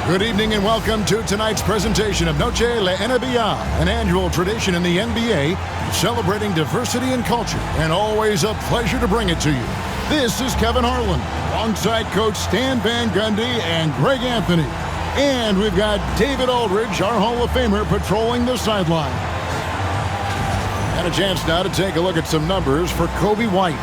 Good evening and welcome to tonight's presentation of Noche La NBA, an annual tradition in the NBA celebrating diversity and culture, and always a pleasure to bring it to you. This is Kevin Harlan, alongside Coach Stan Van Gundy and Greg Anthony. And we've got David Aldridge, our Hall of Famer, patrolling the sideline. And a chance now to take a look at some numbers for Kobe White.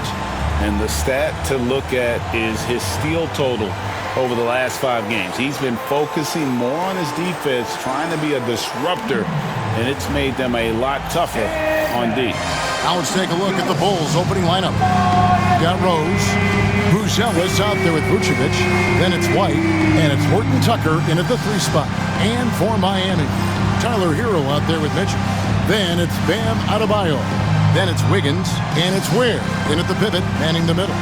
And the stat to look at is his steal total over the last 5 games. He's been focusing more on his defense, trying to be a disruptor, and it's made them a lot tougher on D. Now let's take a look at the Bulls' opening lineup. Got Rose, Buzelis out there with Vucevic, then it's White, and it's Horton Tucker in at the 3 spot. And for Miami, Tyler Hero out there with Mitchell. Then it's Bam Adebayo. Then it's Wiggins, and it's Ware in at the pivot, manning the middle.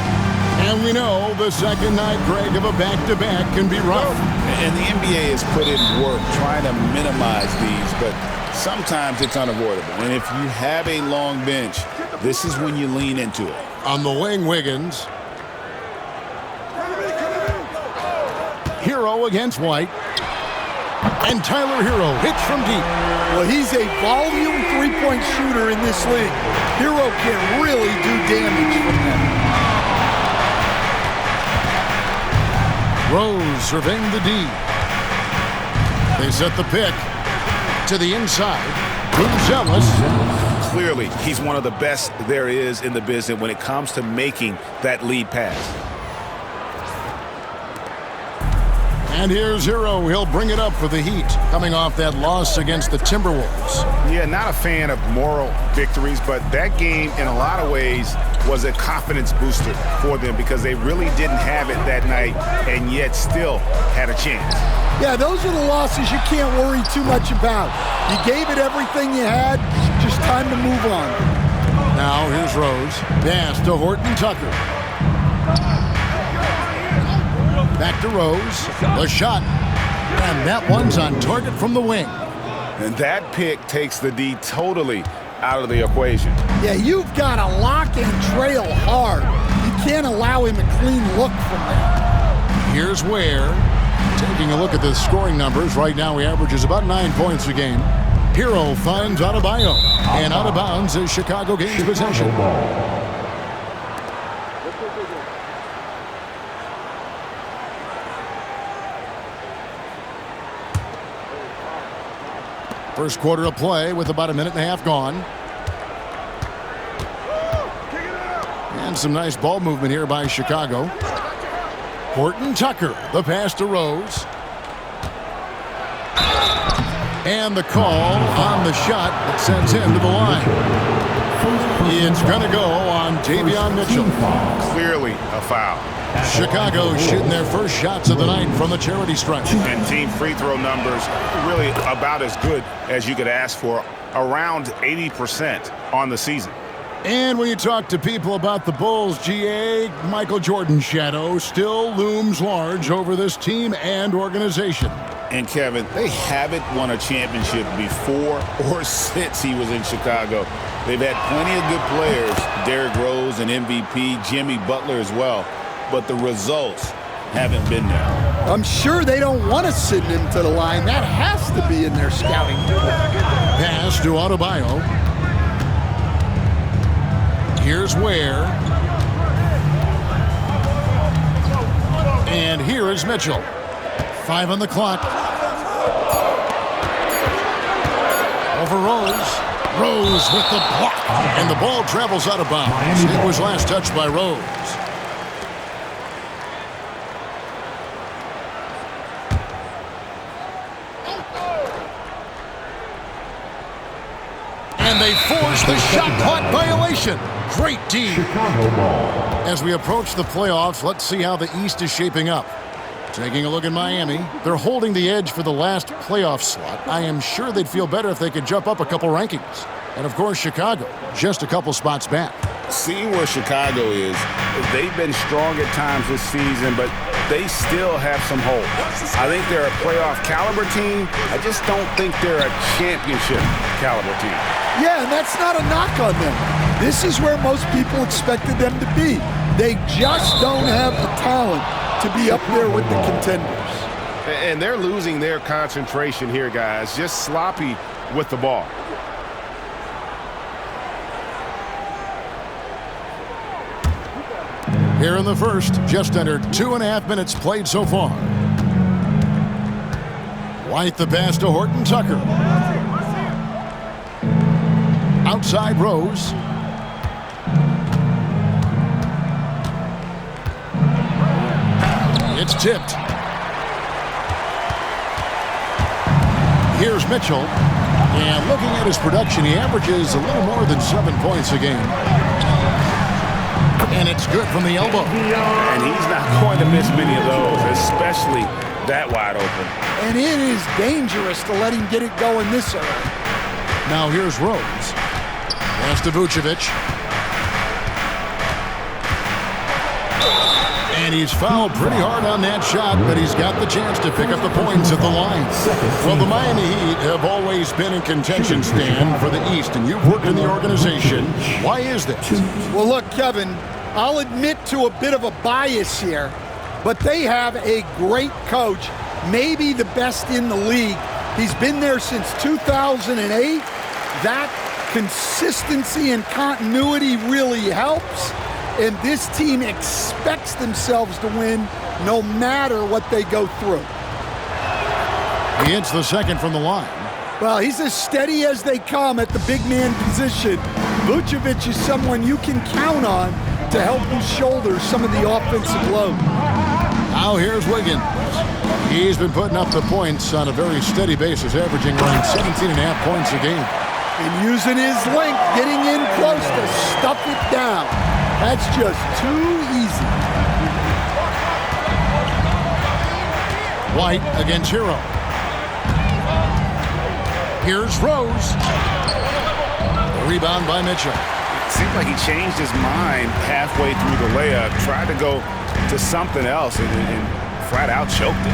And we know the second night, Greg, of a back-to-back can be rough. And the NBA has put in work trying to minimize these, but sometimes it's unavoidable. And if you have a long bench, this is when you lean into it. On the wing, Wiggins. Hero against White. And Tyler Hero hits from deep. Well, he's a volume three-point shooter in this league. Hero can really do damage from him. Rose surveying the D. They set the pick to the inside. Buzelis. Clearly, he's one of the best there is in the business when it comes to making that lead pass. And here's Hero. He'll bring it up for the Heat, coming off that loss against the Timberwolves. Yeah, not a fan of moral victories, but that game, in a lot of ways, was a confidence booster for them because they really didn't have it that night and yet still had a chance. Yeah, those are the losses you can't worry too much about. You gave it everything you had, just time to move on. Now here's Rose. Pass to Horton Tucker. Back to Rose. The shot. And that one's on target from the wing. And that pick takes the D totally out of the equation. Yeah, you've got to lock and trail hard. You can't allow him a clean look from that. Here's Ware. Taking a look at the scoring numbers. Right now he averages about 9 points a game. Hero finds Adebayo. And out of bounds as Chicago gains possession. First quarter of play with about 1.5 minutes gone. And some nice ball movement here by Chicago. Horton Tucker, the pass to Rose. And the call on the shot that sends him to the line. It's going to go on Davion Mitchell. Clearly a foul. Chicago shooting their first shots of the night from the charity stripe. And team free throw numbers really about as good as you could ask for, around 80% on the season. And when you talk to people about the Bulls, GA, Michael Jordan's shadow still looms large over this team and organization. And Kevin, they haven't won a championship before or since he was in Chicago. They've had plenty of good players, Derrick Rose, an MVP, Jimmy Butler as well. But the results haven't been there. I'm sure they don't want to send him to the line. That has to be in their scouting report. Pass to Adebayo. Here's Ware. And here is Mitchell. 5 on the clock. Over Rose. Rose with the block. And the ball travels out of bounds. It was last touched by Rose. And they force the shot clock violation. Great D. As we approach the playoffs, let's see how the East is shaping up. Taking a look at Miami, they're holding the edge for the last playoff slot. I am sure they'd feel better if they could jump up a couple rankings. And of course, Chicago, just a couple spots back. Seeing where Chicago is, they've been strong at times this season, but they still have some holes. I think they're a playoff caliber team. I just don't think they're a championship caliber team. Yeah, and that's not a knock on them. This is where most people expected them to be. They just don't have the talent to be up there with the contenders. And they're losing their concentration here, guys. Just sloppy with the ball. Here in the first, just under 2.5 minutes played so far. White the pass to Horton Tucker. Outside Rose. It's tipped. Here's Mitchell. And looking at his production, he averages a little more than 7 points a game. And it's good from the elbow. And he's not going to miss many of those, especially that wide open. And it is dangerous to let him get it going this early. Now here's Rose. Pass to Vucevic. And he's fouled pretty hard on that shot, but he's got the chance to pick up the points at the line. Well, the Miami Heat have always been in contention, Stan, for the East, and you've worked in the organization. Why is this? Well, look, Kevin, I'll admit to a bit of a bias here, but they have a great coach, maybe the best in the league. He's been there since 2008. That consistency and continuity really helps. And this team expects themselves to win no matter what they go through. He hits the second from the line. Well, he's as steady as they come at the big man position. Vucevic is someone you can count on to help you shoulder some of the offensive load. Now here's Wiggins. He's been putting up the points on a very steady basis, averaging around 17.5 points a game. And using his length, getting in close to stuff it down. That's just too easy. White against Hero. Here's Rose. A rebound by Mitchell. It seemed like he changed his mind halfway through the layup, tried to go to something else, and flat out choked it.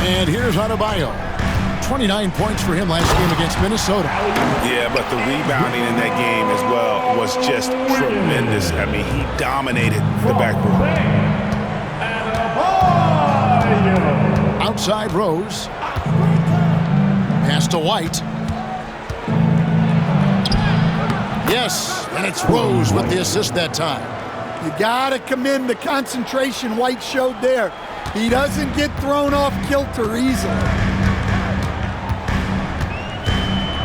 And here's Adebayo. 29 points for him last game against Minnesota. Yeah, but the rebounding in that game as well was just tremendous. I mean, he dominated the backboard. Outside Rose. Pass to White. Yes, and it's Rose with the assist that time. You got to commend the concentration White showed there. He doesn't get thrown off kilter easily.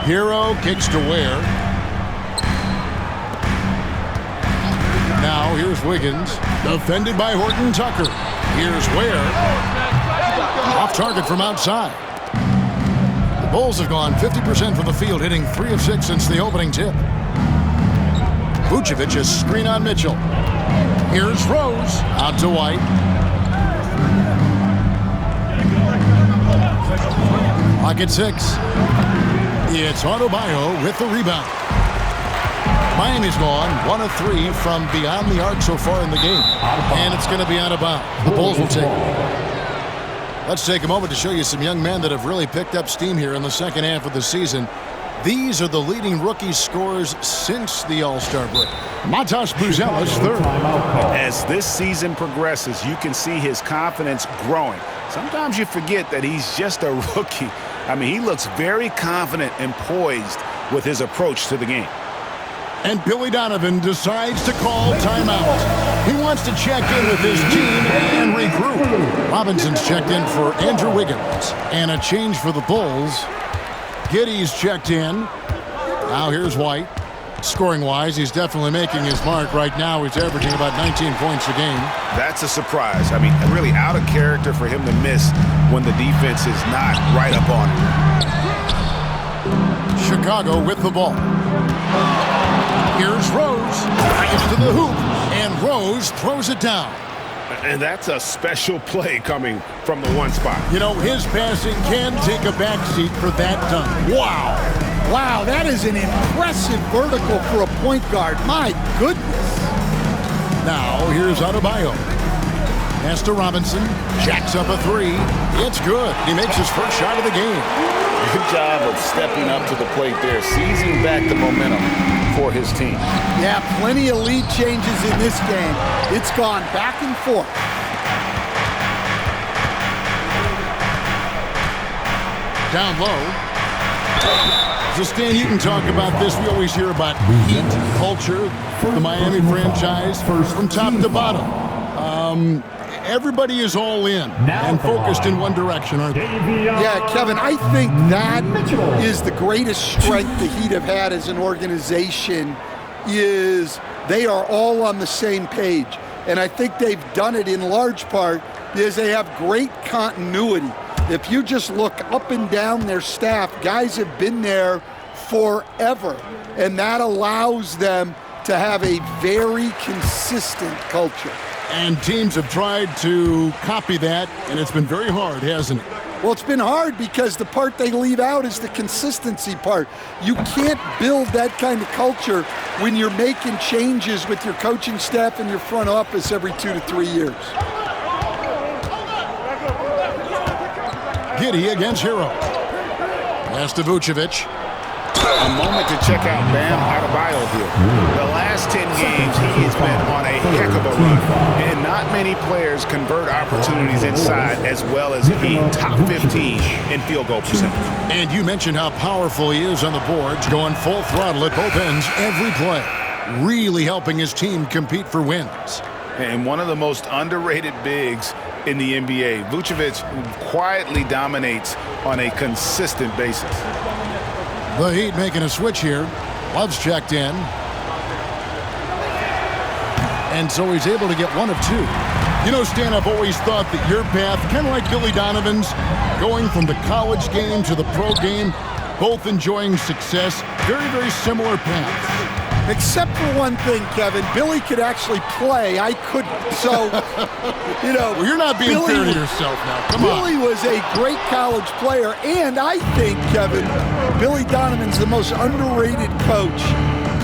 Hero kicks to Ware. Now here's Wiggins, defended by Horton Tucker. Here's Ware. Off target from outside. The Bulls have gone 50% from the field, hitting 3 of 6 since the opening tip. Vucevic is screen on Mitchell. Here's Rose, out to White. Clock at 6. It's Adebayo with the rebound. Miami's gone 1 of 3 from beyond the arc so far in the game. And it's going to be out of bounds. The Bulls will take it. Let's take a moment to show you some young men that have really picked up steam here in the second half of the season. These are the leading rookie scorers since the All-Star break. Matas Buzelis, third. As this season progresses, you can see his confidence growing. Sometimes you forget that he's just a rookie. I mean, he looks very confident and poised with his approach to the game. And Billy Donovan decides to call timeout. He wants to check in with his team and regroup. Robinson's checked in for Andrew Wiggins. And a change for the Bulls. Giddey's checked in. Now here's White. Scoring-wise, he's definitely making his mark. Right now, he's averaging about 19 points a game. That's a surprise. I mean, really out of character for him to miss when the defense is not right up on him. Chicago with the ball. Here's Rose. Drives to the hoop. And Rose throws it down. And that's a special play coming from the one spot. You know, his passing can take a backseat for that dunk. Wow. Wow, that is an impressive vertical for a point guard. My goodness. Now, here's Adebayo. Pass to Robinson. Jacks up a 3. It's good. He makes his first shot of the game. Good job of stepping up to the plate there, seizing back the momentum for his team. Yeah, plenty of lead changes in this game. It's gone back and forth. Down low. So, Stan, you can talk about this. We always hear about heat culture, the Miami franchise, from top to bottom. Everybody is all in and focused in one direction, aren't they? Yeah, Kevin, I think that is the greatest strength the Heat have had as an organization is they are all on the same page. And I think they've done it in large part because they have great continuity. If you just look up and down their staff, guys have been there forever. And that allows them to have a very consistent culture. And teams have tried to copy that, and it's been very hard, hasn't it? Well, it's been hard because the part they leave out is the consistency part. You can't build that kind of culture when you're making changes with your coaching staff and your front office every 2 to 3 years. Giddey against Hero. Pass to Vucevic. A moment to check out Bam Adebayo here. The last 10 games, he has been on a heck of a run. And not many players convert opportunities inside as well as he. Top 15 in field goal percentage. And you mentioned how powerful he is on the boards, going full throttle at both ends every play. Really helping his team compete for wins. And one of the most underrated bigs in the NBA. Vucevic quietly dominates on a consistent basis. The Heat making a switch here. Love's checked in. And so he's able to get one of two. You know, Stan, I've always thought that your path, kind of like Billy Donovan's, going from the college game to the pro game, both enjoying success, very, very similar paths. Except for one thing, Kevin. Billy could actually play. I couldn't. So, you know. Well, you're not being fair to yourself now. Come on. Billy was a great college player. And I think, Kevin, Billy Donovan's the most underrated coach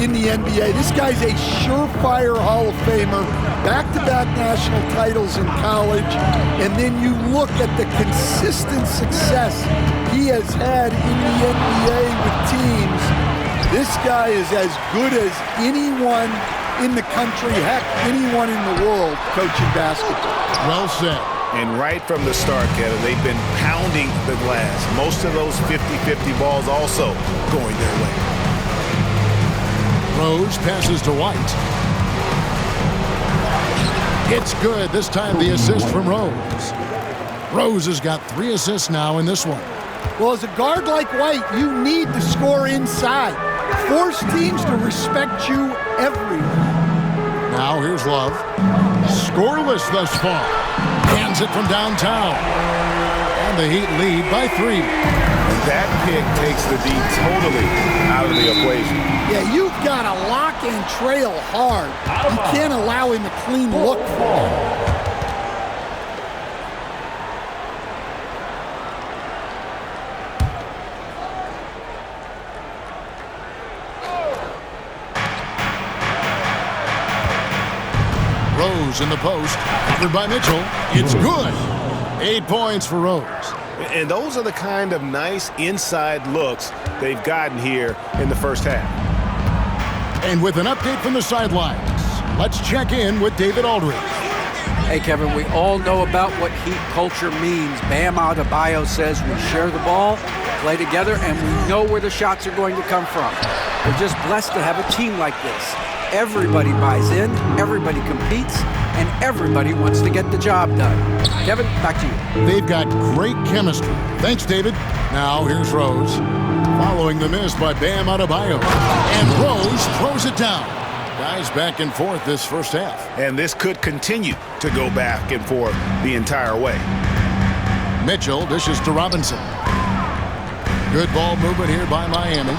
in the NBA. This guy's a surefire Hall of Famer. Back-to-back national titles in college. And then you look at the consistent success he has had in the NBA with teams. This guy is as good as anyone in the country, heck, anyone in the world coaching basketball. Well said. And right from the start, Kevin, they've been pounding the glass. Most of those 50-50 balls also going their way. Rose passes to White. It's good. This time the assist from Rose. Rose has got 3 assists now in this one. Well, as a guard like White, you need to score inside. Force teams to respect you everywhere. Now here's Love. Scoreless thus far. Hands it from downtown. And the Heat lead by 3. That pick takes the D totally out of the equation. Yeah, you've got to lock and trail hard. You can't allow him a clean look for him. Rose in the post, covered by Mitchell. It's good. 8 points for Rose. And those are the kind of nice inside looks they've gotten here in the first half. And with an update from the sidelines, let's check in with David Aldridge. Hey, Kevin, we all know about what Heat culture means. Bam Adebayo says we share the ball, play together, and we know where the shots are going to come from. We're just blessed to have a team like this. Everybody buys in, everybody competes, and everybody wants to get the job done. Kevin, back to you. They've got great chemistry. Thanks, David. Now here's Rose. Following the miss by Bam Adebayo. And Rose throws it down. Guys back and forth this first half. And this could continue to go back and forth the entire way. Mitchell dishes to Robinson. Good ball movement here by Miami.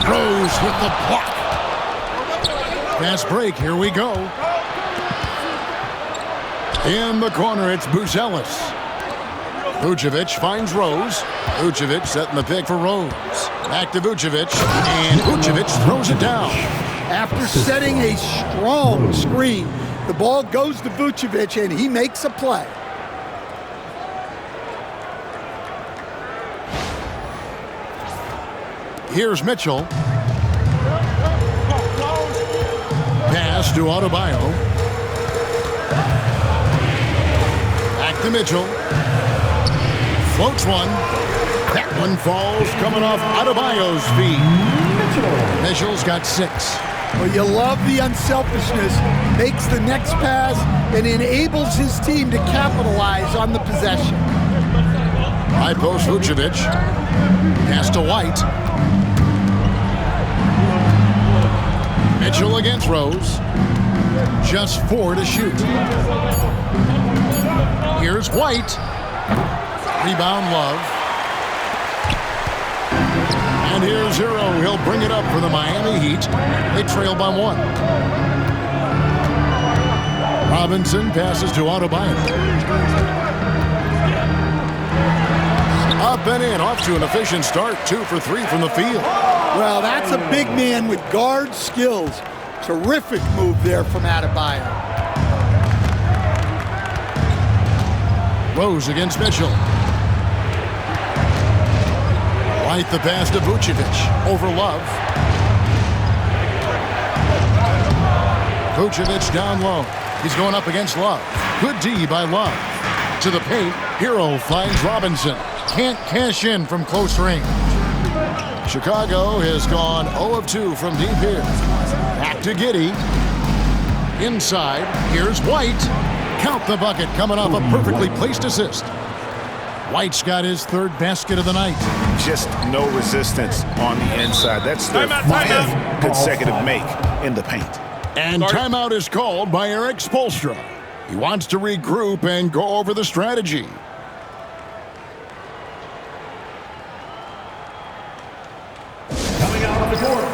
Rose with the block. Fast break, here we go. In the corner, it's Buzelis. Vucevic finds Rose. Vucevic setting the pick for Rose. Back to Vucevic, and Vucevic throws it down. After setting a strong screen, the ball goes to Vucevic, and he makes a play. Here's Mitchell. Pass to Adebayo. Back to Mitchell. Floats one. That one falls coming off Adebayo's feet. Mitchell's got 6. Well, you love the unselfishness. Makes the next pass and enables his team to capitalize on the possession. High post Vucevic. Pass to White. Mitchell against Rose. Just 4 to shoot. Here's White. Rebound Love. And here's Hero. He'll bring it up for the Miami Heat. They trail by 1. Robinson passes to Adebayo. Up and in, off to an efficient start. 2 for 3 from the field. Well, that's a big man with guard skills. Terrific move there from Adebayo. Rose against Mitchell. White the pass to Vucevic. Over Love. Vucevic down low. He's going up against Love. Good D by Love. To the paint. Hero finds Robinson. Can't cash in from close range. Chicago has gone 0 of 2 from deep here. Back to Giddey. Inside. Here's White. Count the bucket coming off a perfectly placed assist. White's got his 3rd basket of the night. Just no resistance on the inside. That's their 5th consecutive make in the paint. And timeout is called by Eric Spoelstra. He wants to regroup and go over the strategy. Coming out on the court,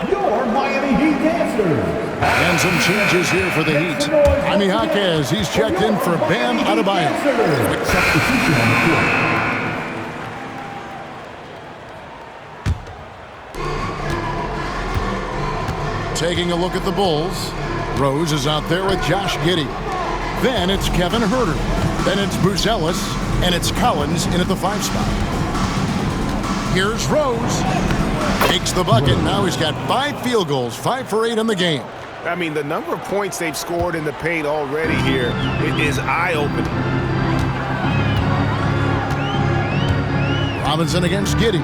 your Miami Heat dancers. And some changes here for the Heat. Jaime Jaquez, he's checked in for Bam Adebayo. Substitution on the court. Taking a look at the Bulls. Rose is out there with Josh Giddey. Then it's Kevin Huerter. Then it's Bruce Ellis. And it's Collins in at the 5 spot. Here's Rose. Takes the bucket. Now he's got 5 field goals. 5 for 8 in the game. I mean, the number of points they've scored in the paint already here is eye-opening. Robinson against Giddey.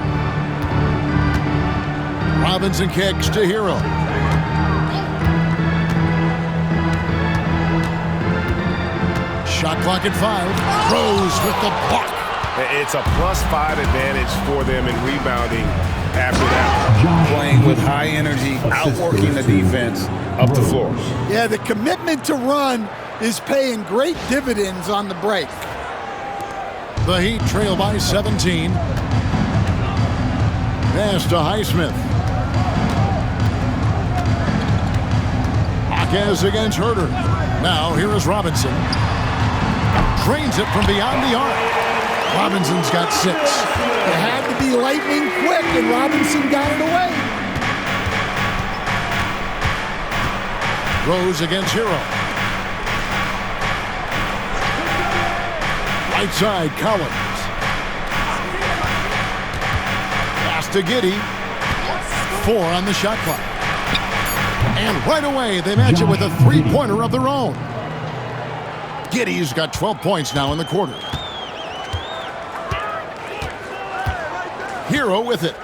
Robinson kicks to Hero. Shot clock at 5. Rose with the block. It's a +5 advantage for them in rebounding after that. Playing with high energy, outworking the defense up the floor. Yeah, the commitment to run is paying great dividends on the break. The Heat trail by 17. Pass to Highsmith. Jaquez against Huerter. Now here is Robinson. Drains it from beyond the arc. Robinson's got 6. It had to be lightning quick, and Robinson got it away. Rose against Hero. Right side, Collins. Pass to Giddey. 4 on the shot clock. And right away, they match it with a 3-pointer of their own. Giddey's got 12 points now in the quarter. Hero with it.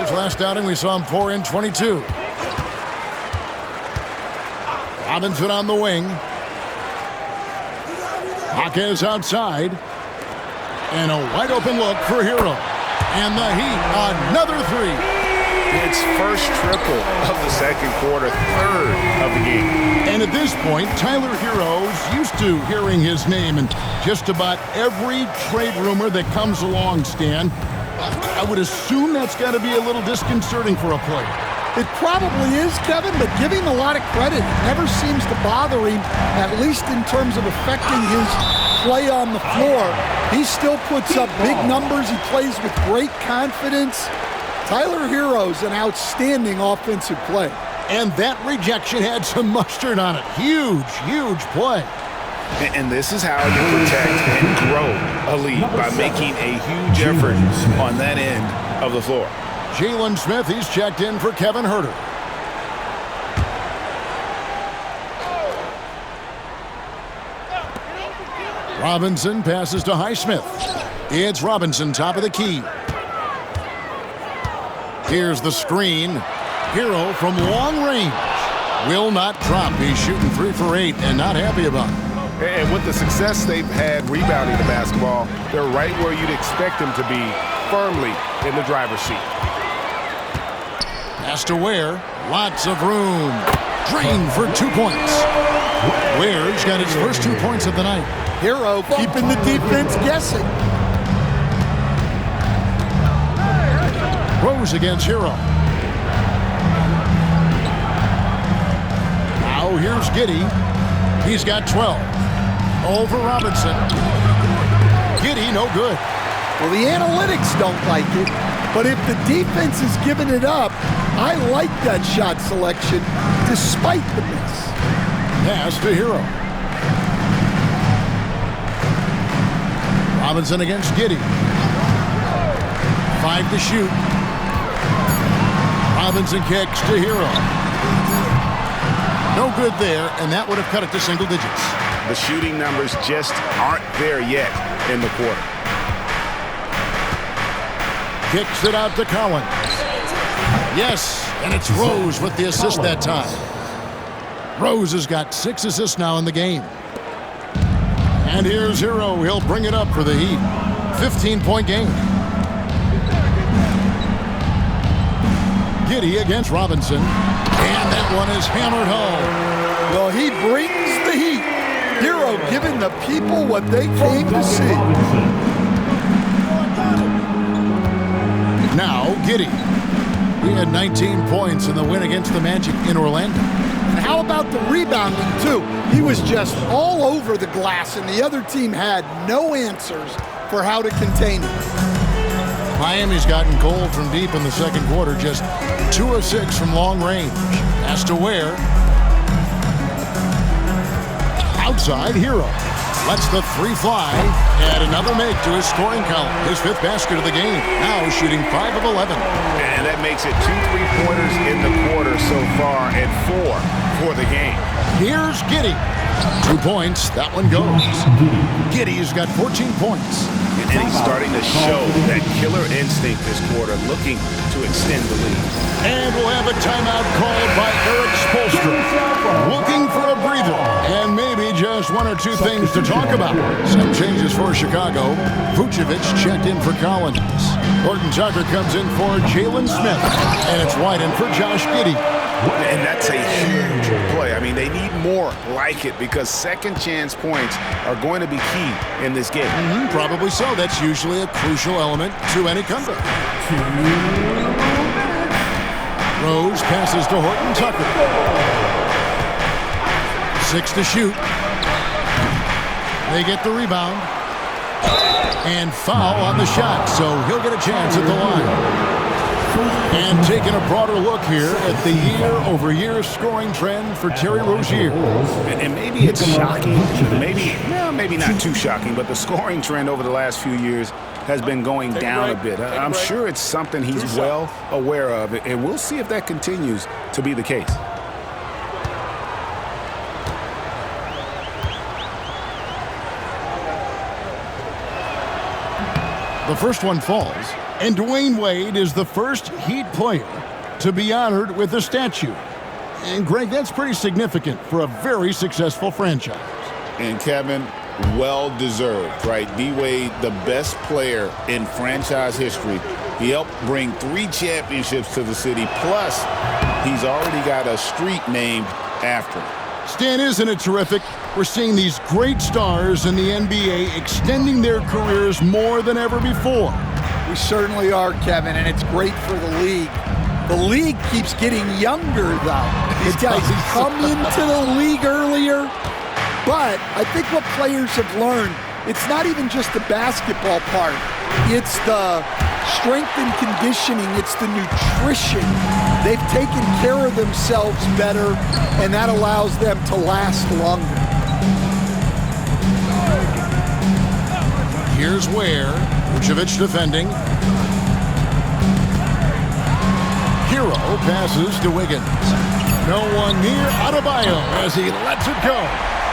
His last outing, we saw him 4 in 22. Robinson on the wing. Jaquez outside. And a wide open look for Hero. And the Heat, another 3. It's first triple of the second quarter, 3rd of the game. And at this point, Tyler Hero's used to hearing his name in just about every trade rumor that comes along, Stan. I would assume that's got to be a little disconcerting for a player. It probably is, Kevin, but give him a lot of credit. It never seems to bother him, at least in terms of affecting his play on the floor. He still puts up big numbers. He plays with great confidence. Tyler Hero's an outstanding offensive play. And that rejection had some mustard on it. Huge, huge play. And this is how you protect and grow a lead, by making a huge effort on that end of the floor. Jalen Smith, he's checked in for Kevin Huerter. Robinson passes to Highsmith. It's Robinson, top of the key. Here's the screen. Hero from long range. Will not drop. He's shooting 3 for 8 and not happy about it. And with the success they've had rebounding the basketball, they're right where you'd expect them to be, firmly in the driver's seat. Has to Ware. Lots of room. Drain for 2 points. Ware's got his first 2 points of the night. Hero keeping the defense guessing. Rose against Hero. Now here's Giddey. He's got 12. Over Robinson. Giddey, no good. Well, the analytics don't like it, but if the defense is giving it up, I like that shot selection despite the miss. Pass to Hero. Robinson against Giddey. 5 to shoot. Robinson kicks to Hero. No good there, and that would have cut it to single digits. The shooting numbers just aren't there yet in the quarter. Kicks it out to Collins. Yes, and it's Rose with the assist that time. Rose has got 6 assists now in the game. And here's Hero. He'll bring it up for the Heat. 15-point game. Giddey against Robinson. And that one is hammered home. Well, he brings the heat. Hero giving the people what they came to see. Now, Giddey. He had 19 points in the win against the Magic in Orlando. And how about the rebounding, too? He was just all over the glass, and the other team had no answers for how to contain him. Miami's gotten cold from deep in the second quarter, just 2 of 6 from long range. Has to Ware. Outside, Hero. Lets the 3 fly. Add another make to his scoring column. His 5th basket of the game. Now shooting 5 of 11. And that makes it 2 3-pointers in the quarter so far and 4 for the game. Here's Giddey. 2 points. That one goes. Giddey's got 14 points. And he's starting to show that killer instinct this quarter, looking to extend the lead. And we'll have a timeout called by Eric Spoelstra. Looking for a breather and maybe just 1 or 2 things to talk about. Some changes for Chicago. Vucevic checked in for Collins. Horton Tucker comes in for Jalen Smith. And it's White in for Josh Giddey. And that's a huge play. I mean, they need more like it because second chance points are going to be key in this game. Probably so. That's usually a crucial element to any comeback. Rose passes to Horton Tucker. 6 to shoot. They get the rebound. And foul on the shot, so he'll get a chance at the line. And taking a broader look here at the year-over-year scoring trend for Terry Rozier. And maybe it's shocking, maybe not too shocking, but the scoring trend over the last few years has been going down a bit. I'm sure it's something he's well aware of, and we'll see if that continues to be the case. The first one falls, and Dwayne Wade is the first Heat player to be honored with a statue. And Greg, that's pretty significant for a very successful franchise. And Kevin, well deserved, right? D-Wade, the best player in franchise history. He helped bring 3 championships to the city, plus he's already got a street named after him. Stan, isn't it terrific? We're seeing these great stars in the NBA extending their careers more than ever before. We certainly are, Kevin, and it's great for the league. The league keeps getting younger, though. These guys come into the league earlier, but I think what players have learned, it's not even just the basketball part. It's the strength and conditioning. It's the nutrition. They've taken care of themselves better, and that allows them to last longer. Here's Ware. Vucevic defending. Hero passes to Wiggins. No one near Adebayo as he lets it go.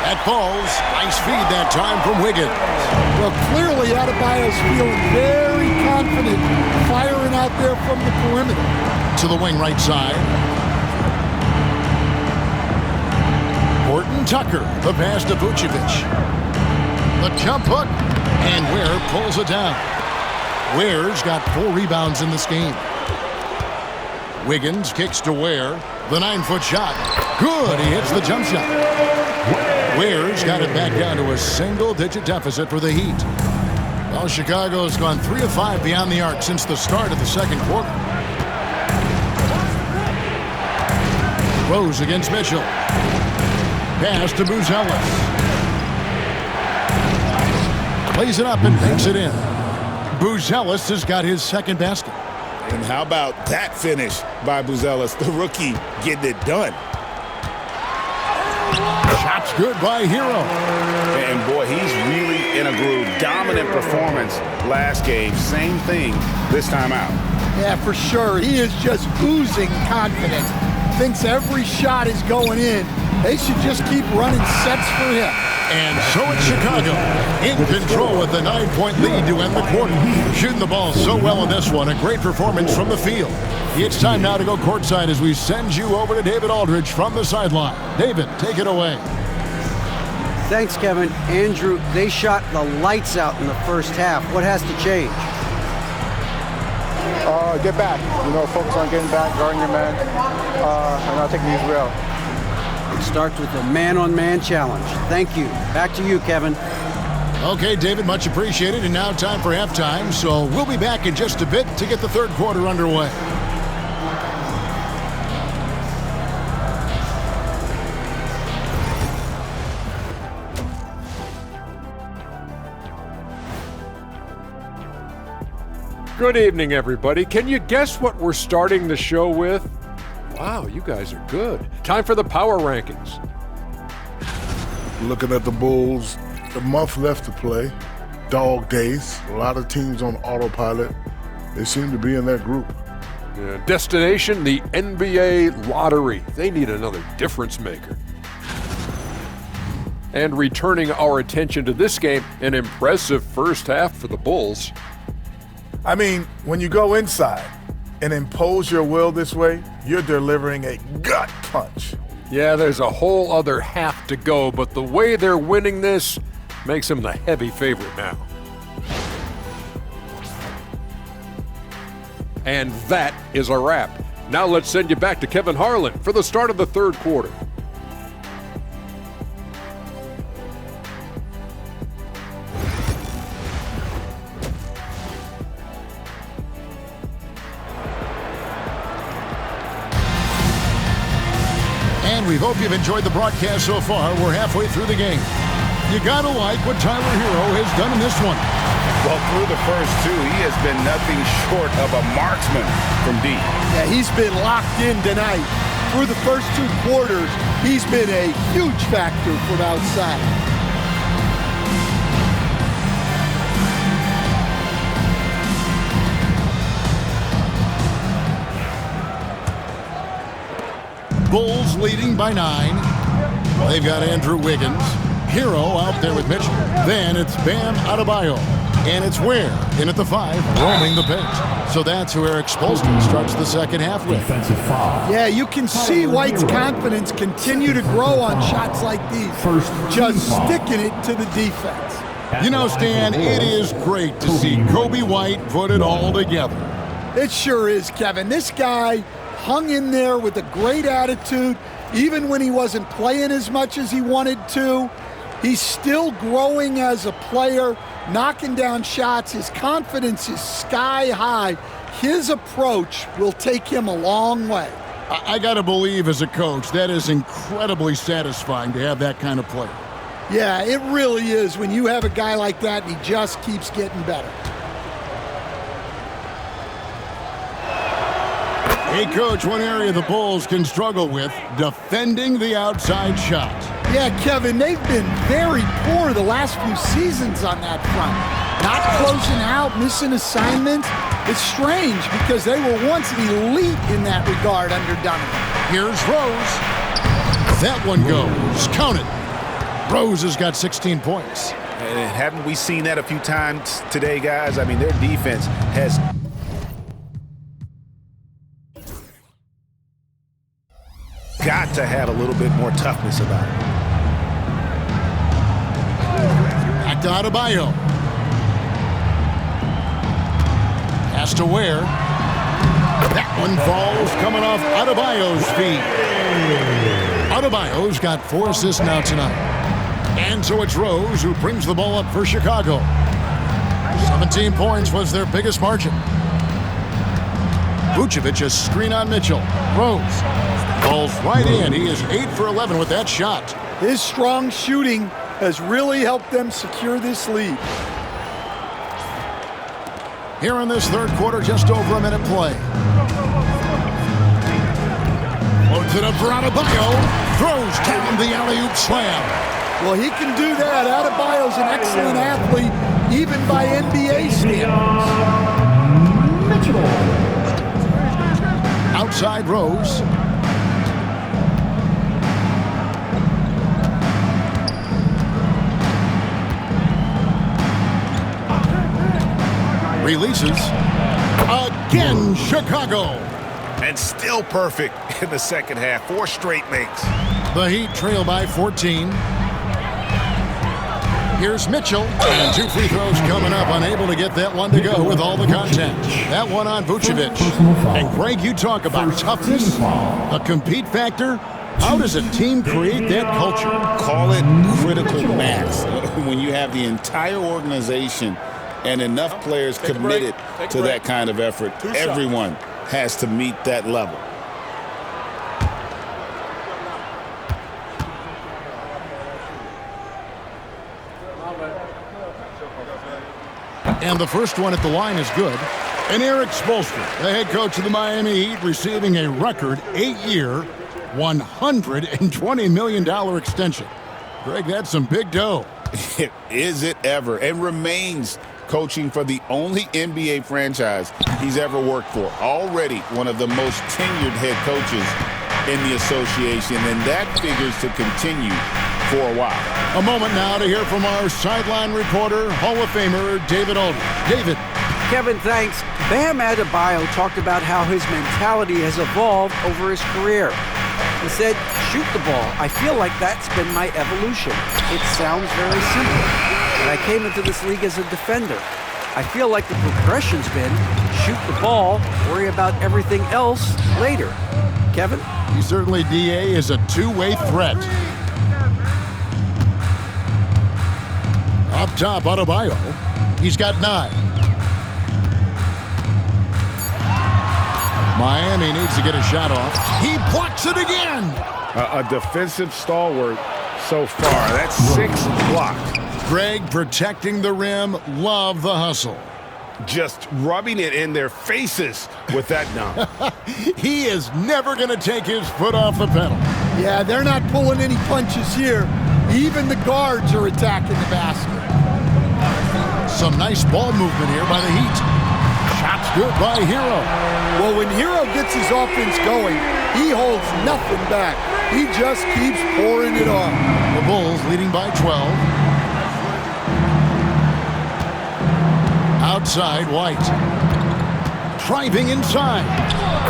That falls. Nice feed that time from Wiggins. Well, clearly Adebayo's feeling very confident firing out there from the perimeter. To the wing right side. Horton Tucker, the pass to Vucevic. The jump hook, and Ware pulls it down. Ware's got 4 rebounds in this game. Wiggins kicks to Ware. The 9-foot shot. Good, he hits the jump shot. Ware's got it back down to a single-digit deficit for the Heat. Well, Chicago's gone 3 of 5 beyond the arc since the start of the second quarter. Rose against Mitchell. Pass to Buzelis. Plays it up and banks it in. Buzelis has got his second basket. And how about that finish by Buzelis, the rookie, getting it done. Shot's good by Hero. And boy, he's really in a groove. Dominant performance last game. Same thing this time out. Yeah, for sure. He is just oozing confidence. Thinks every shot is going in. They should just keep running sets for him. And so it's Chicago in control with the 9-point lead to end the quarter. Shooting the ball so well in this one. A great performance from the field. It's time now to go courtside as we send you over to David Aldridge from the sideline. David, take it away. Thanks, Kevin. Andrew, they shot the lights out in the first half. What has to change? Get back. Focus on getting back, guarding your man, and not taking these real. It starts with a man-on-man challenge. Thank you. Back to you, Kevin. Okay, David, much appreciated. And now time for halftime, so we'll be back in just a bit to get the third quarter underway. Good evening, everybody. Can you guess what we're starting the show with? Wow, you guys are good. Time for the power rankings. Looking at the Bulls, a month left to play. Dog days. A lot of teams on autopilot. They seem to be in that group. Destination, the NBA lottery. They need another difference maker. And returning our attention to this game, an impressive first half for the Bulls. I mean, when you go inside and impose your will this way, you're delivering a gut punch. Yeah, there's a whole other half to go, but the way they're winning this makes them the heavy favorite now. And that is a wrap. Now let's send you back to Kevin Harlan for the start of the third quarter. We hope you've enjoyed the broadcast so far. We're halfway through the game. You gotta like what Tyler Hero has done in this one. Well, through the first 2, he has been nothing short of a marksman from deep. Yeah, he's been locked in tonight. Through the first 2 quarters, he's been a huge factor from outside. Bulls leading by 9. They've got Andrew Wiggins. Hero out there with Mitchell. Then it's Bam Adebayo. And it's Ware in at the 5, roaming the paint. So that's who Eric Spoelstra starts the second half with. Defensive foul. Yeah, you can see White's confidence continue to grow on shots like these. Just sticking it to the defense. You know, Stan, it is great to see Kobe White put it all together. It sure is, Kevin. This guy hung in there with a great attitude, even when he wasn't playing as much as he wanted to. He's still growing as a player, knocking down shots. His confidence is sky high. His approach will take him a long way. I got to believe as a coach, that is incredibly satisfying to have that kind of player. Yeah, it really is when you have a guy like that and he just keeps getting better. Hey, Coach, one area the Bulls can struggle with, defending the outside shot. Yeah, Kevin, they've been very poor the last few seasons on that front. Not closing out, missing assignments. It's strange because they were once elite in that regard under Donovan. Here's Rose. That one goes. Count it. Rose has got 16 points. And haven't we seen that a few times today, guys? I mean, their defense has got to have a little bit more toughness about it. Back to Adebayo. Has to Ware. That one falls coming off Adebayo's feet. Adebayo's got 4 assists now tonight. And so it's Rose who brings the ball up for Chicago. 17 points was their biggest margin. Vucevic a screen on Mitchell. Rose falls right in. He is 8 for 11 with that shot. His strong shooting has really helped them secure this lead. Here in this third quarter, just over a minute play. Loads it up for Adebayo. Throws down the alley-oop slam. Well, he can do that. Adebayo's an excellent athlete, even by NBA standards. Outside Rose. Releases. Again, Chicago. And still perfect in the second half. 4 straight makes. The Heat trail by 14. Here's Mitchell, and 2 free throws coming up, unable to get that one to go with all the contact. That one on Vucevic. And Greg, you talk about toughness, a compete factor. How does a team create that culture? Call it critical mass. When you have the entire organization and enough players committed to that kind of effort, everyone has to meet that level. And the first one at the line is good. And Eric Spoelstra, the head coach of the Miami Heat, receiving a record 8-year, $120 million extension. Greg, that's some big dough. Is it ever? And remains coaching for the only NBA franchise he's ever worked for. Already one of the most tenured head coaches in the association, and that figures to continue for a while. A moment now to hear from our sideline reporter, Hall of Famer David Aldridge. David. Kevin, thanks. Bam Adebayo talked about how his mentality has evolved over his career. He said, shoot the ball. I feel like that's been my evolution. It sounds very simple. But I came into this league as a defender. I feel like the progression's been shoot the ball, worry about everything else later. Kevin? He certainly, DA, is a two-way threat. Up top, Adebayo. He's got 9. Miami needs to get a shot off. He blocks it again. A defensive stalwart so far. That's 6 blocked. Greg protecting the rim. Love the hustle. Just rubbing it in their faces with that dunk. He is never going to take his foot off the pedal. Yeah, they're not pulling any punches here. Even the guards are attacking the basket. Some nice ball movement here by the Heat. Shots good by Hero. Well, when Hero gets his offense going, he holds nothing back. He just keeps pouring it on. The Bulls leading by 12. Outside, White. Driving inside.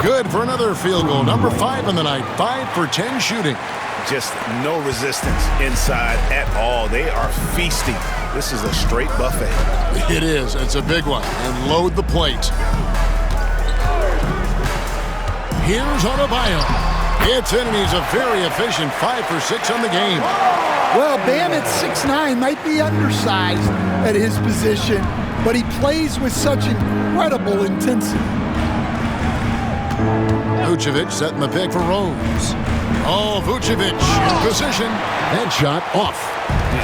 Good for another field goal. Number 5 in the night. 5 for 10 shooting. Just no resistance inside at all. They are feasting. This is a straight buffet. It is. It's a big one. And load the plate. Here's Adebayo. It's in, and he's a very efficient 5 for 6 on the game. Well, Bam at 6'9" might be undersized at his position, but he plays with such incredible intensity. Vucevic setting the pick for Rose. Oh, Vucevic in position. Headshot off.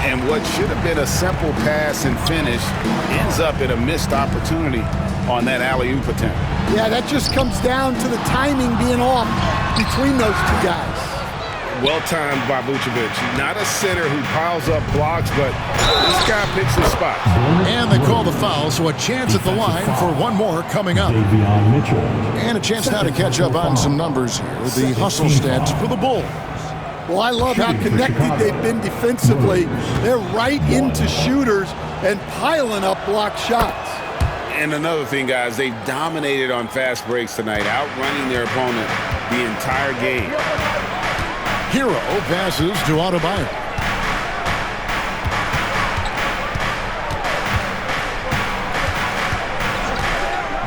And what should have been a simple pass and finish ends up in a missed opportunity on that alley-oop attempt. Yeah, that just comes down to the timing being off between those two guys. Well-timed by Vucevic. Not a center who piles up blocks, but this guy picks his spot. And they call the foul, so a chance at the line for one more coming up. And a chance now to catch up on some numbers here. The hustle stats for the Bulls. Well, I love how connected they've been defensively. They're right into shooters and piling up block shots. And another thing, guys, they've dominated on fast breaks tonight, outrunning their opponent the entire game. Hero passes to Adebayo.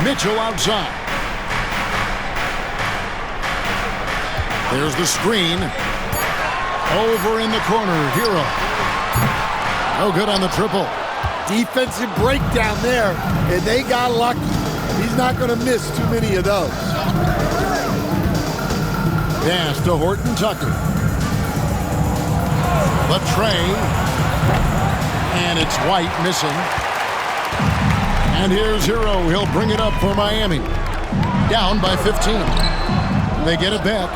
Mitchell outside. There's the screen. Over in the corner, Hero. No good on the triple. Defensive breakdown there, and they got lucky. He's not going to miss too many of those. Pass to Horton Tucker. The tray. And it's White missing. And here's Hero. He'll bring it up for Miami. Down by 15. They get it back.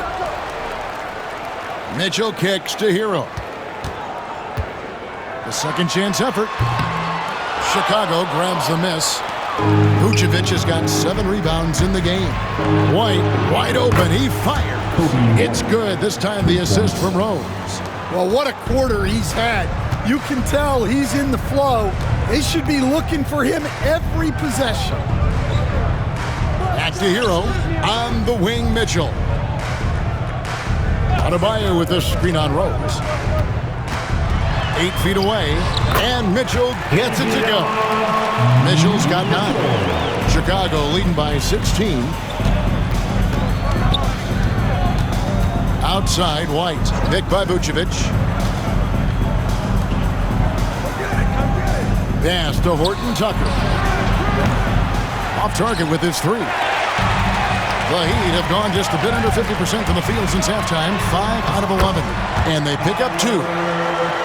Mitchell kicks to Hero. The second chance effort. Chicago grabs the miss. Vucevic has got 7 rebounds in the game. White, wide open. He fired. It's good. This time the assist from Rose. Well, what a quarter he's had. You can tell he's in the flow. They should be looking for him every possession. Back to Hero. On the wing, Mitchell. Adebayo with this screen on Rose. 8 feet away, and Mitchell gets it to go. Mitchell's got 9. Chicago leading by 16. Outside, White. Picked by Vucevic. Pass to Horton Tucker. Off target with his 3. The Heat have gone just a bit under 50% from the field since halftime. 5 out of 11. And they pick up 2.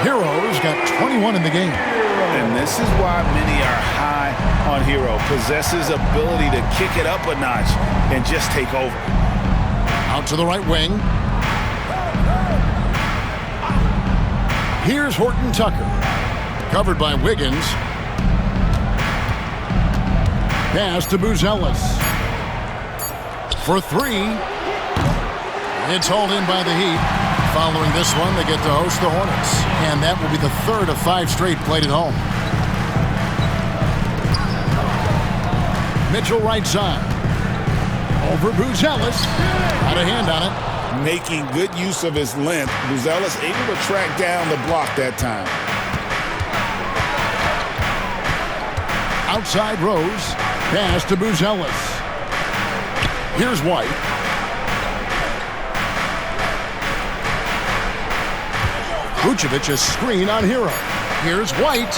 Hero's got 21 in the game. And this is why many are high on Hero. Possesses ability to kick it up a notch and just take over. Out to the right wing. Here's Horton Tucker. Covered by Wiggins. Pass to Buzelis. For 3. It's hauled in by the Heat. Following this one, they get to host the Hornets. And that will be the 3rd of 5 straight played at home. Mitchell right side. Over Buzelis. Got a hand on it. Making good use of his length. Buzelis able to track down the block that time. Outside Rose. Pass to Buzelis. Here's White. Vucevic's screen on Hero. Here's White.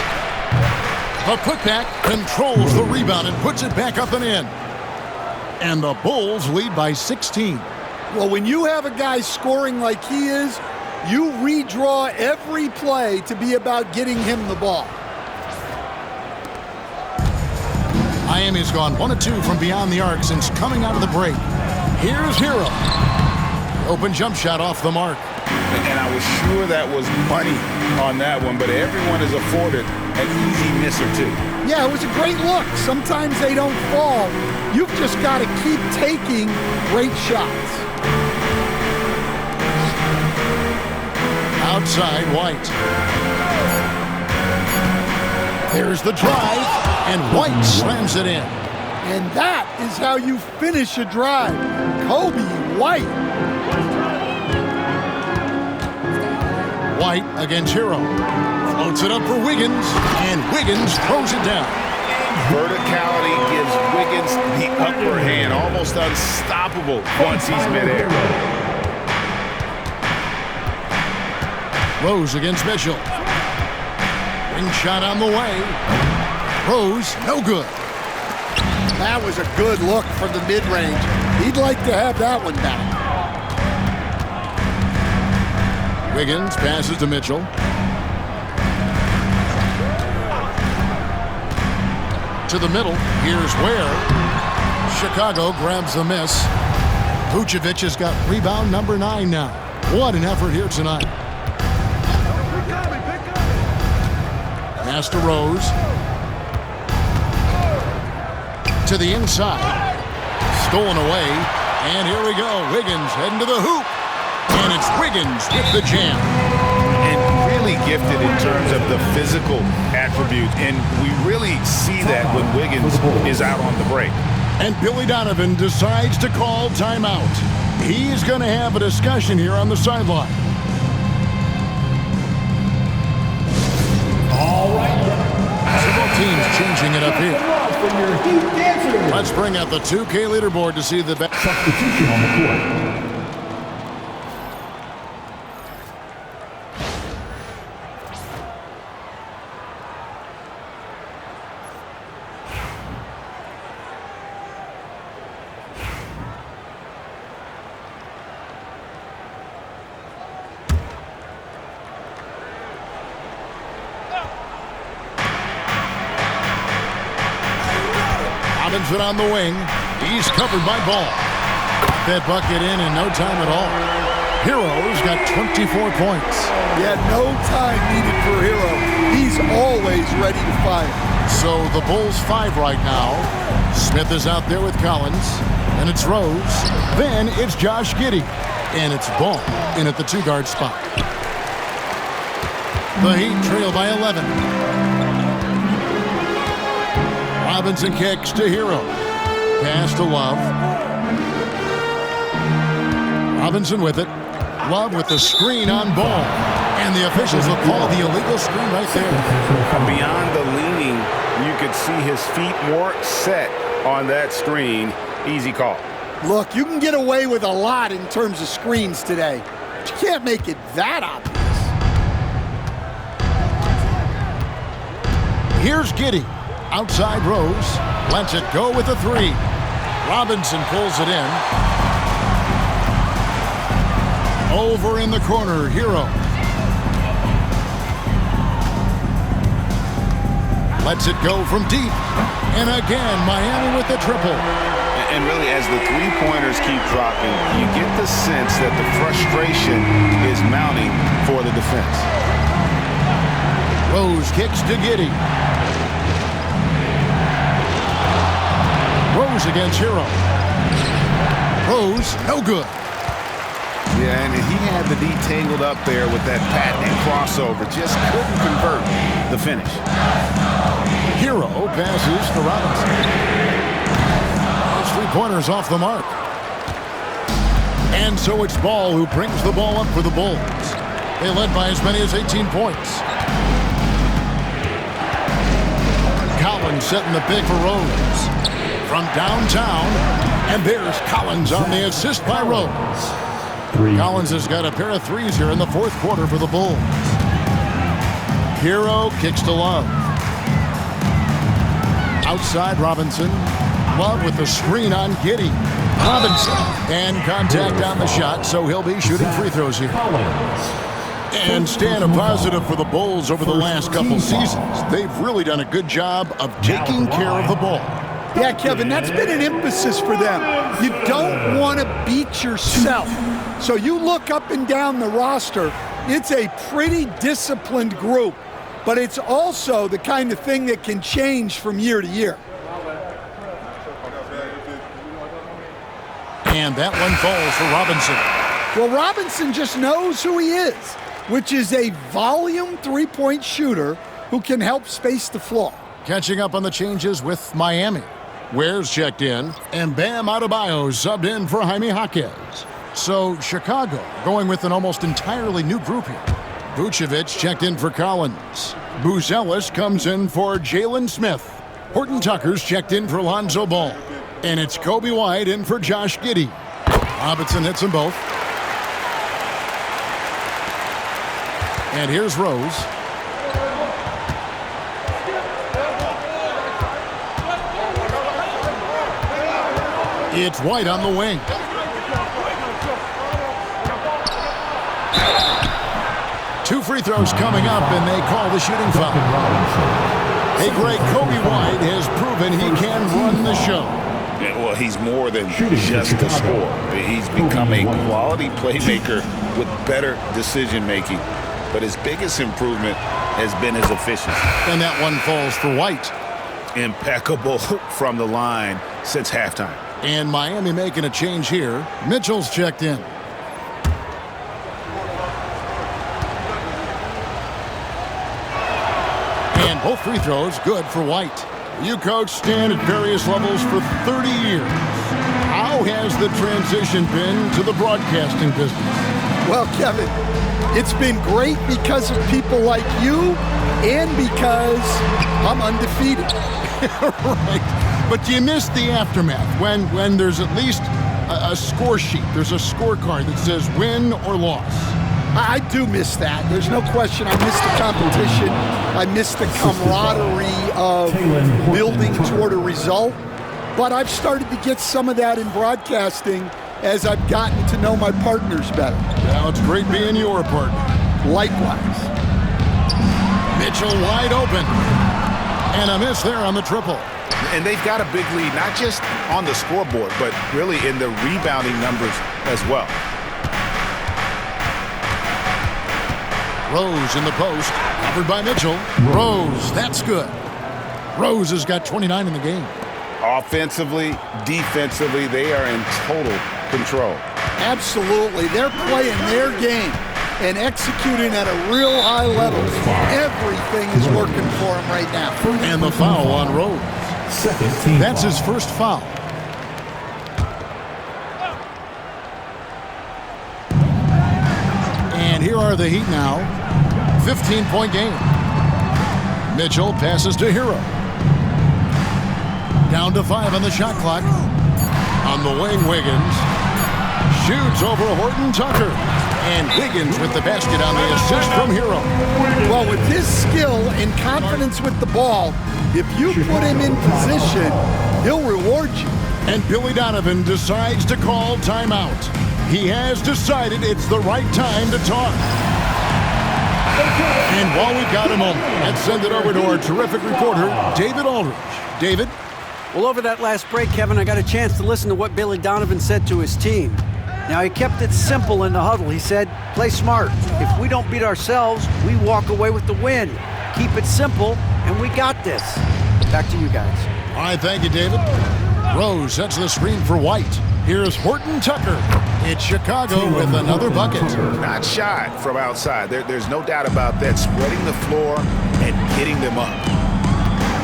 A putback controls the rebound and puts it back up and in. And the Bulls lead by 16. Well, when you have a guy scoring like he is, you redraw every play to be about getting him the ball. Miami's gone 1 of 2 from beyond the arc since coming out of the break. Here's Hero. Open jump shot off the mark. And I was sure that was money on that one, but everyone is afforded an easy miss or 2. Yeah, it was a great look. Sometimes they don't fall. You've just got to keep taking great shots. Outside, White. There's the drive, and White slams it in. And that is how you finish a drive. Kobe White. White against Hero. Floats it up for Wiggins, and Wiggins throws it down. Verticality gives Wiggins the upper hand, almost unstoppable once he's midair. Rose against Mitchell. Ring shot on the way. Rose, no good. That was a good look from the mid-range. He'd like to have that one back. Wiggins passes to Mitchell. To the middle. Here's Ware. Chicago grabs the miss. Vucevic has got rebound number 9 now. What an effort here tonight. Pass to Rose. To the inside. Stolen away. And here we go. Wiggins heading to the hoop. And it's Wiggins with the jam. And really gifted in terms of the physical attributes. And we really see that when Wiggins is out on the break. And Billy Donovan decides to call timeout. He's going to have a discussion here on the sideline. All right. Several teams changing it up here. Let's bring out the 2K leaderboard to see the best Substitution on the court. Robinson on the wing. He's covered by Ball. That bucket in no time at all. Hero's got 24 points. Yeah, no time needed for Hero. He's always ready to fire. So the Bulls 5 right now. Smith is out there with Collins. And it's Rose. Then it's Josh Giddey. And it's Ball in at the 2-guard spot. The Heat trail by 11. Robinson kicks to Hero. Pass to Love. Robinson with it. Love with the screen on Ball. And the officials will call the illegal screen right there. Beyond the leaning, you could see his feet more set on that screen. Easy call. Look, you can get away with a lot in terms of screens today, but you can't make it that obvious. Here's Giddey. Outside Rose. Lets it go with a 3. Robinson pulls it in. Over in the corner, Hero. Lets it go from deep. And again, Miami with the triple. And really, as the three-pointers keep dropping, you get the sense that the frustration is mounting for the defense. Rose kicks to Giddey. Rose against Hero. Rose, no good. Yeah, and he had the D tangled up there with that patented crossover. Just couldn't convert the finish. Hero passes to Robinson. Those 3-pointers off the mark. And so it's Ball who brings the ball up for the Bulls. They led by as many as 18 points. Collins setting the big for Rose. From downtown, and there's Collins on the assist by Rose. Collins has got a pair of threes here in the fourth quarter for the Bulls. Hero kicks to Love. Outside Robinson. Love with the screen on Giddey. Robinson. And contact on the shot, so he'll be shooting free throws here. And staying a positive for the Bulls over the last couple seasons. They've really done a good job of taking care of the ball. Yeah, Kevin, that's been an emphasis for them. You don't want to beat yourself. So you look up and down the roster, it's a pretty disciplined group, but it's also the kind of thing that can change from year to year. And that one falls for Robinson. Well, Robinson just knows who he is, which is a volume three-point shooter who can help space the floor. Catching up on the changes with Miami. Ware's checked in, and Bam Adebayo subbed in for Jaime Jaquez. So Chicago going with an almost entirely new group here. Vucevic checked in for Collins. Buzelis comes in for Jalen Smith. Horton Tucker's checked in for Lonzo Ball. And it's Kobe White in for Josh Giddey. Robinson hits them both. And here's Rose. It's White on the wing. Two free throws coming up, and they call the shooting foul. Hey, Greg, Kobe White has proven he can run the show. Yeah, well, he's more than just a scorer. He's become a quality playmaker with better decision-making. But his biggest improvement has been his efficiency. And that one falls for White. Impeccable from the line since halftime. And Miami making a change here. Mitchell's checked in. And both free throws good for White. You coach Stan at various levels for 30 years. How has the transition been to the broadcasting business? Well, Kevin, it's been great because of people like you and because I'm undefeated. Right. But do you miss the aftermath when there's at least a score sheet? There's a scorecard that says win or loss. I do miss that. There's no question. I miss the competition. I miss the camaraderie of building toward a result. But I've started to get some of that in broadcasting as I've gotten to know my partners better. Well, it's great being your partner. Likewise. Mitchell wide open. And a miss there on the triple. And they've got a big lead, not just on the scoreboard, but really in the rebounding numbers as well. Rose in the post, covered by Mitchell. Rose, that's good. Rose has got 29 in the game. Offensively, defensively, they are in total control. Absolutely. They're playing their game and executing at a real high level. Everything is working for them right now. And the foul on Rose. That's his first foul. And here are the Heat now. 15-point game. Mitchell passes to Hero. Down to 5 on the shot clock. On the wing, Wiggins shoots over Horton Tucker. And Wiggins with the basket on the assist from Hero. Well, with his skill and confidence with the ball, if you put him in position, he'll reward you. And Billy Donovan decides to call timeout. He has decided it's the right time to talk. And while we've got a moment, let's send it over to our terrific reporter, David Aldridge. David? Well, over that last break, Kevin, I got a chance to listen to what Billy Donovan said to his team. Now, he kept it simple in the huddle. He said, play smart. If we don't beat ourselves, we walk away with the win. Keep it simple, and we got this. Back to you guys. All right, thank you, David. Rose sets the screen for White. Here's Horton Tucker. It's Chicago with another bucket. Not shy from outside. There's no doubt about that. Spreading the floor and getting them up.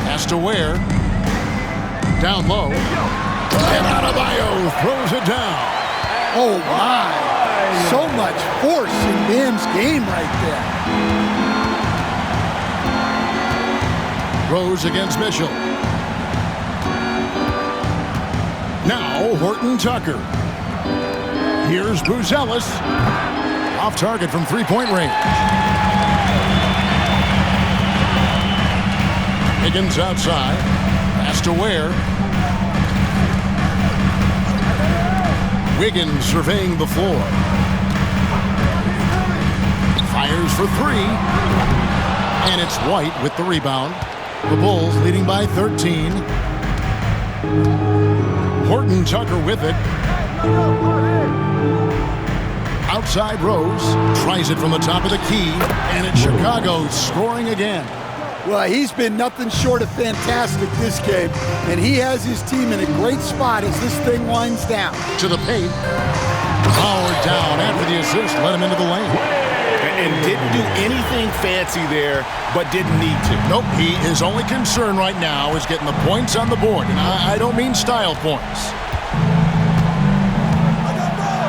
Has to Ware. Down low. And Adebayo throws it down. Oh, my. So much force in Bam's game right there. Rose against Mitchell. Now Horton Tucker. Here's Buzelis. Off target from three-point range. Higgins outside. Pass to Ware. Wiggins surveying the floor. Fires for three. And it's White with the rebound. The Bulls leading by 13. Horton Tucker with it. Outside Rose. Tries it from the top of the key. And it's Chicago scoring again. Well, he's been nothing short of fantastic this game, and he has his team in a great spot as this thing winds down. To the paint. Howard down after the assist, let him into the lane. And didn't do anything fancy there, but didn't need to. Nope, his only concern right now is getting the points on the board, and I don't mean style points.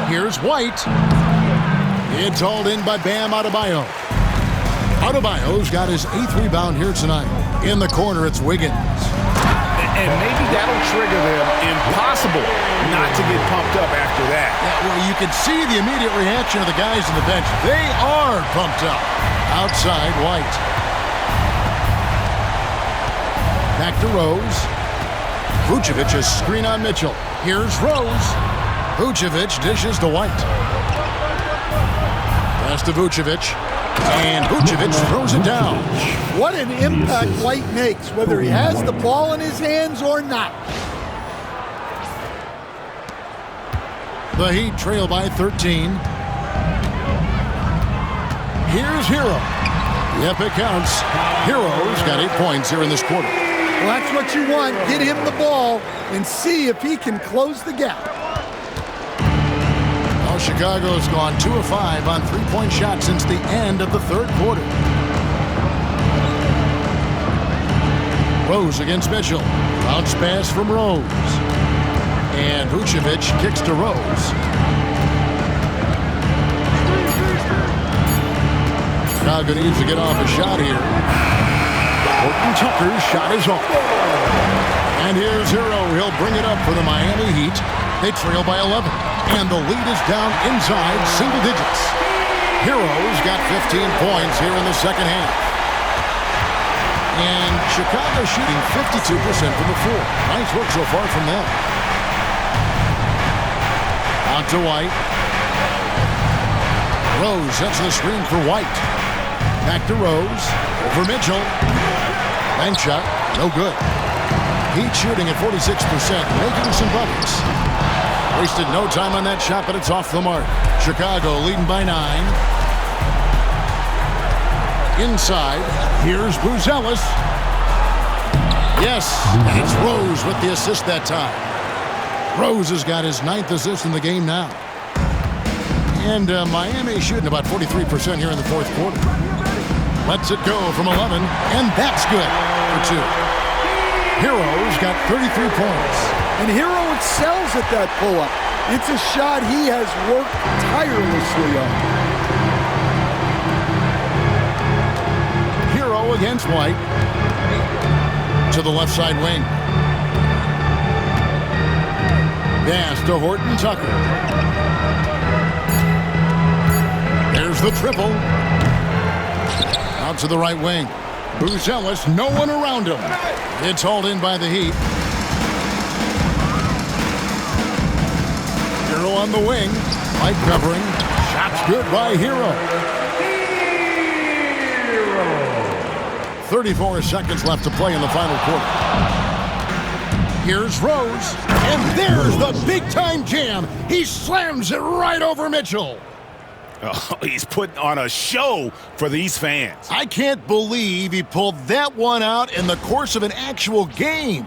Here's White. It's hauled in by Bam Adebayo. Adebayo's got his 8th rebound here tonight. In the corner, it's Wiggins. And maybe that'll trigger them. Impossible not to get pumped up after that. Yeah, well, you can see the immediate reaction of the guys on the bench. They are pumped up. Outside, White. Back to Rose. Vucevic is screen on Mitchell. Here's Rose. Vucevic dishes to White. Pass to Vucevic. And Vucevic throws it down. What an impact White makes, whether he has the ball in his hands or not. The Heat trail by 13. Here's Hero. Yep, it counts. Hero's got 8 points here in this quarter. Well, that's what you want. Get him the ball and see if he can close the gap. Chicago's gone 2 of 5 on 3-point shots since the end of the third quarter. Rose against Mitchell. Bounce pass from Rose. And Vucevic kicks to Rose. Chicago needs to get off a shot here. Horton Tucker's shot is off. And here's Hero. He'll bring it up for the Miami Heat. They trail by 11. And the lead is down inside single digits. Hero's got 15 points here in the second half. And Chicago shooting 52% from the floor. Nice work so far from them. Out to White. Rose sets the screen for White. Back to Rose. Over Mitchell. Bank shot. No good. Heat shooting at 46%. Making some buckets. Wasted no time on that shot, but it's off the mark. Chicago leading by 9. Inside. Here's Buzelis. Yes, and it's Rose with the assist that time. Rose has got his 9th assist in the game now. And Miami shooting about 43% here in the fourth quarter. Lets it go from 11, and that's good for 2. Hero's got 33 points. And Hero excels at that pull-up. It's a shot he has worked tirelessly on. Hero against White. To the left side wing. Pass to Horton Tucker. There's the triple. Out to the right wing. Buzelis, no one around him. It's hauled in by the Heat. Hero on the wing. White covering. Shots good by Hero. 34 seconds left to play in the final quarter. Here's Rose. And there's the big-time jam. He slams it right over Mitchell. Oh, he's putting on a show for these fans. I can't believe he pulled that one out in the course of an actual game.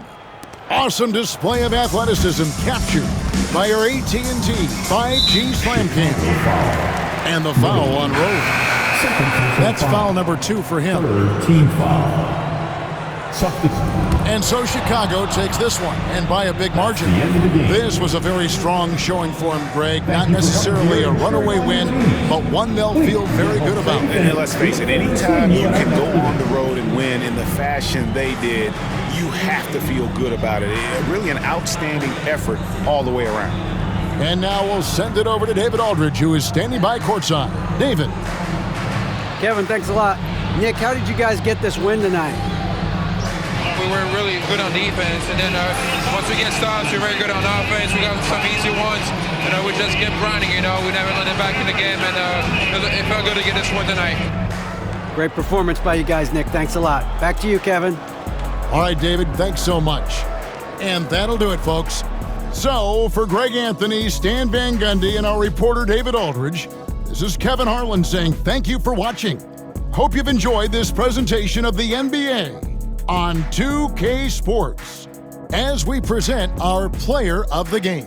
Awesome display of athleticism captured by our AT&T 5G Slam King. And the foul on Rose. That's foul number 2 for him. Team foul. And so Chicago takes this one, and by a big margin. This was a very strong showing for him, Greg. Not necessarily a runaway win, but one they'll feel very good about. And let's face it, anytime you can go on the road and win in the fashion they did, you have to feel good about it. Really an outstanding effort all the way around. And now we'll send it over to David Aldridge, who is standing by courtside. David. Kevin, thanks a lot. Nick, how did you guys get this win tonight? We were really good on defense, and then once we get stops, we're very good on offense. We got some easy ones, we just kept grinding, we never let it back in the game, and it felt good to get this one tonight. Great performance by you guys, Nick. Thanks a lot. Back to you, Kevin. All right, David, thanks so much. And that'll do it, folks. So, for Greg Anthony, Stan Van Gundy, and our reporter David Aldridge, this is Kevin Harlan saying thank you for watching. Hope you've enjoyed this presentation of the NBA on 2K Sports as we present our player of the game.